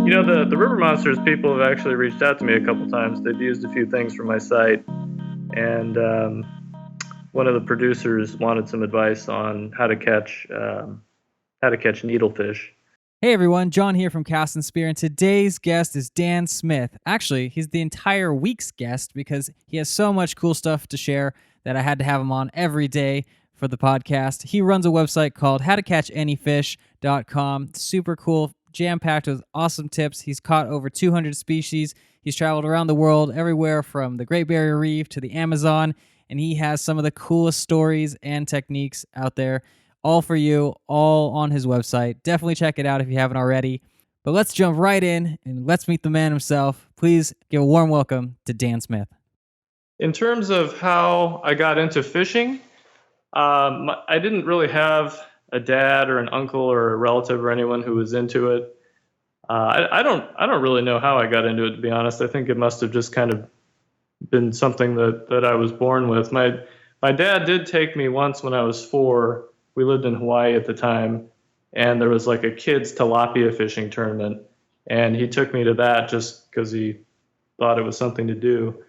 The river monsters people have actually reached out to me a couple times. They've used a few things from my site, and one of the producers wanted some advice on how to catch needlefish. Hey everyone, John here from Cast and Spear, and today's guest is Dan Smith. Actually, he's the entire week's guest because he has so much cool stuff to share that I had to have him on every day for the podcast. He runs a website called howtocatchanyfish.com. Super cool, jam-packed with awesome tips. He's caught over 200 species. He's traveled around the world, everywhere from the Great Barrier Reef to the Amazon, and he has some of the coolest stories and techniques out there. All for you, all on his website. Definitely check it out if you haven't already. But let's jump right in and let's meet the man himself. Please give a warm welcome to Dan Smith. In terms of how I got into fishing, I didn't really have a dad or an uncle or a relative or anyone who was into it. I don't really know how I got into it, to be honest. I think it must have just kind of been something that I was born with. My dad did take me once when I was 4. We lived in Hawaii at the time, and there was like a kids tilapia fishing tournament, and he took me to that just because he thought it was something to do.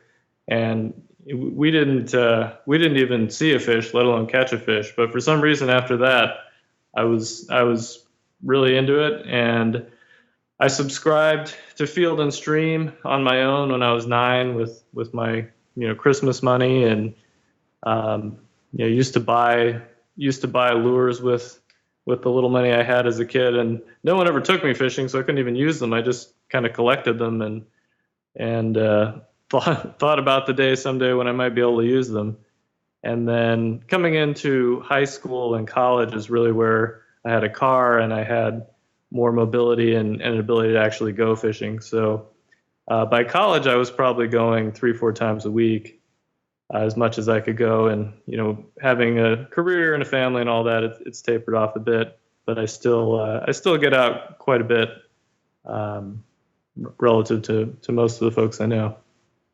And we didn't even see a fish, let alone catch a fish. But for some reason after that, I was really into it, and I subscribed to Field and Stream on my own when I was 9 with my Christmas money, and used to buy lures with the little money I had as a kid, and no one ever took me fishing, so I couldn't even use them. I just kind of collected them and thought about the day someday when I might be able to use them. And then coming into high school and college is really where I had a car and I had more mobility and an ability to actually go fishing. So by college, I was probably going 3-4 times a week. As much as I could go, and having a career and a family and all that, it's tapered off a bit, but I still get out quite a bit relative to most of the folks I know.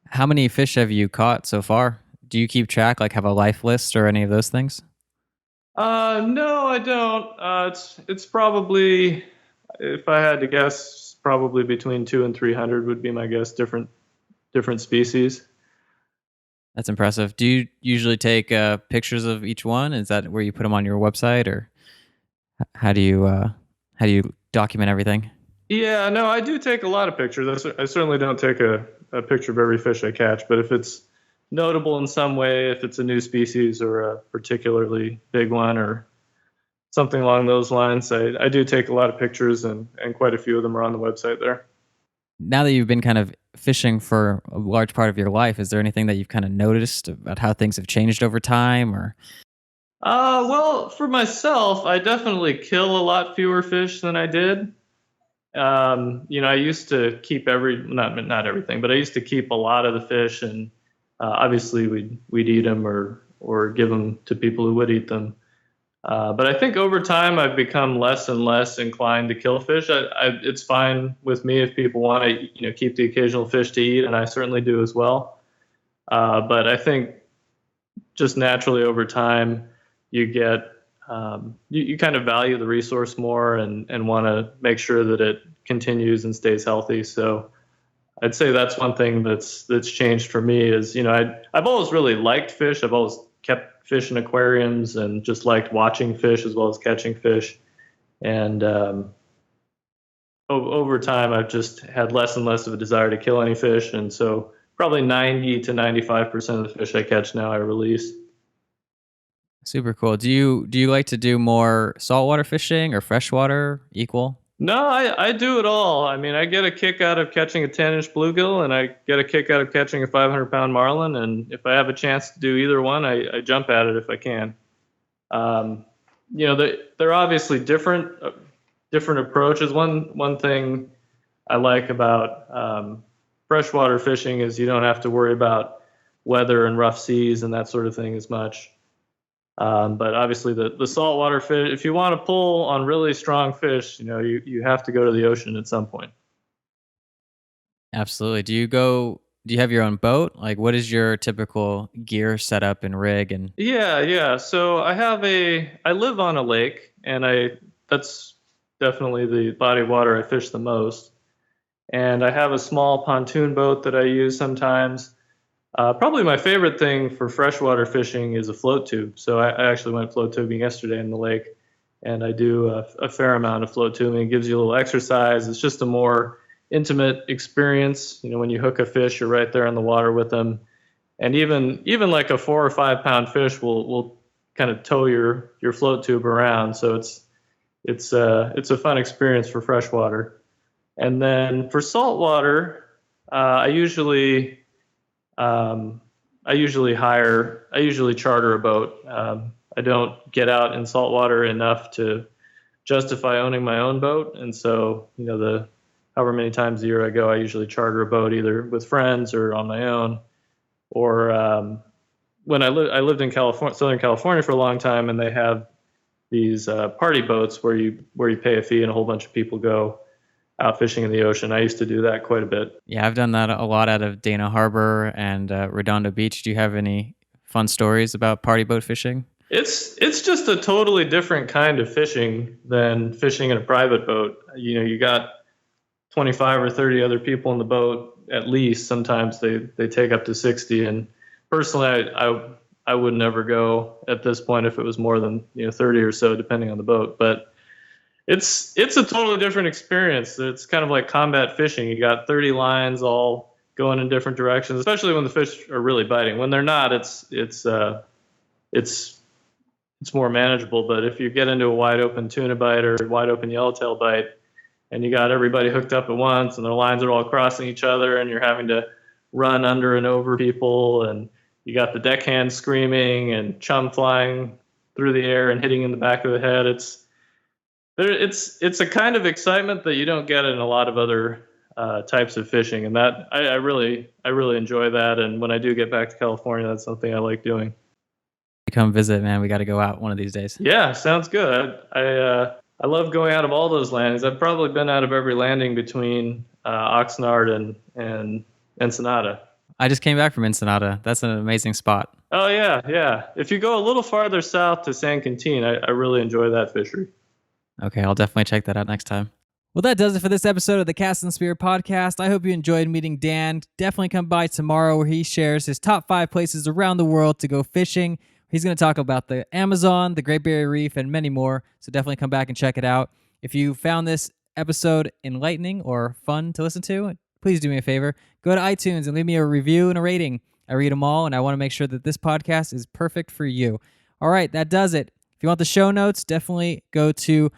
How many fish have you caught so far? Do you keep track, like have a life list or any of those things? No, I don't. It's probably, if I had to guess, probably between 200 and 300 would be my guess. Different species. That's impressive. Do you usually take pictures of each one? Is that where you put them on your website, or how do you document everything? Yeah, no, I do take a lot of pictures. I certainly don't take a picture of every fish I catch, but if it's notable in some way, if it's a new species or a particularly big one or something along those lines, I do take a lot of pictures, and quite a few of them are on the website there. Now that you've been kind of fishing for a large part of your life, is there anything that you've kind of noticed about how things have changed over time, or? Well, for myself, I definitely kill a lot fewer fish than I did. I used to keep not everything, but I used to keep a lot of the fish, and obviously we'd eat them or give them to people who would eat them. But I think over time I've become less and less inclined to kill fish. It's fine with me if people want to, keep the occasional fish to eat, and I certainly do as well. But I think just naturally over time you get you kind of value the resource more and want to make sure that it continues and stays healthy. So I'd say that's one thing that's changed for me is I've always really liked fish. I've always kept fish in aquariums and just liked watching fish as well as catching fish. And over time, I've just had less and less of a desire to kill any fish. And so probably 90 to 95% of the fish I catch now I release. Super cool. Do you like to do more saltwater fishing or freshwater equal? No, I do it all. I mean, I get a kick out of catching a 10-inch bluegill, and I get a kick out of catching a 500-pound marlin. And if I have a chance to do either one, I jump at it if I can. They're obviously different approaches. One thing I like about freshwater fishing is you don't have to worry about weather and rough seas and that sort of thing as much. But obviously the saltwater fish, if you want to pull on really strong fish, you have to go to the ocean at some point. Absolutely. Do you have your own boat? Like, what is your typical gear setup and rig? And Yeah. So I live on a lake, and that's definitely the body of water I fish the most. And I have a small pontoon boat that I use sometimes. Probably my favorite thing for freshwater fishing is a float tube. So I actually went float tubing yesterday in the lake, and I do a fair amount of float tubing. It gives you a little exercise. It's just a more intimate experience. When you hook a fish, you're right there in the water with them, and even like a 4 or 5 pound fish will kind of tow your float tube around. So it's a fun experience for freshwater. And then for saltwater, I usually I usually charter a boat. I don't get out in saltwater enough to justify owning my own boat, and so the however many times a year I go, I usually charter a boat either with friends or on my own. Or when I lived in California, Southern California for a long time, and they have these party boats where you pay a fee and a whole bunch of people go out fishing in the ocean. I used to do that quite a bit. Yeah, I've done that a lot out of Dana Harbor and Redondo Beach. Do you have any fun stories about party boat fishing? It's just a totally different kind of fishing than fishing in a private boat. You got 25 or 30 other people in the boat at least. Sometimes they take up to 60. And personally, I would never go at this point if it was more than 30 or so, depending on the boat. But it's a totally different experience. It's kind of like combat fishing. You got 30 lines all going in different directions, especially when the fish are really biting. When they're not, it's more manageable. But if you get into a wide open tuna bite or wide open yellowtail bite, and you got everybody hooked up at once, and their lines are all crossing each other, and you're having to run under and over people, and you got the deckhand screaming and chum flying through the air and hitting in the back of the head. It's a kind of excitement that you don't get in a lot of other types of fishing, and that I really enjoy that. And when I do get back to California, that's something I like doing. Come visit, man. We got to go out one of these days. Yeah, sounds good. I love going out of all those landings. I've probably been out of every landing between Oxnard and Ensenada. I just came back from Ensenada. That's an amazing spot. Oh yeah. If you go a little farther south to San Quintin, I really enjoy that fishery. Okay, I'll definitely check that out next time. Well, that does it for this episode of the Cast and Spear podcast. I hope you enjoyed meeting Dan. Definitely come by tomorrow where he shares his top 5 places around the world to go fishing. He's going to talk about the Amazon, the Great Barrier Reef, and many more. So definitely come back and check it out. If you found this episode enlightening or fun to listen to, please do me a favor. Go to iTunes and leave me a review and a rating. I read them all, and I want to make sure that this podcast is perfect for you. All right, that does it. If you want the show notes, definitely go to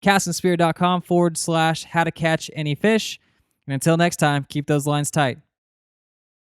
castandspear.com/how to catch any fish. And until next time, keep those lines tight.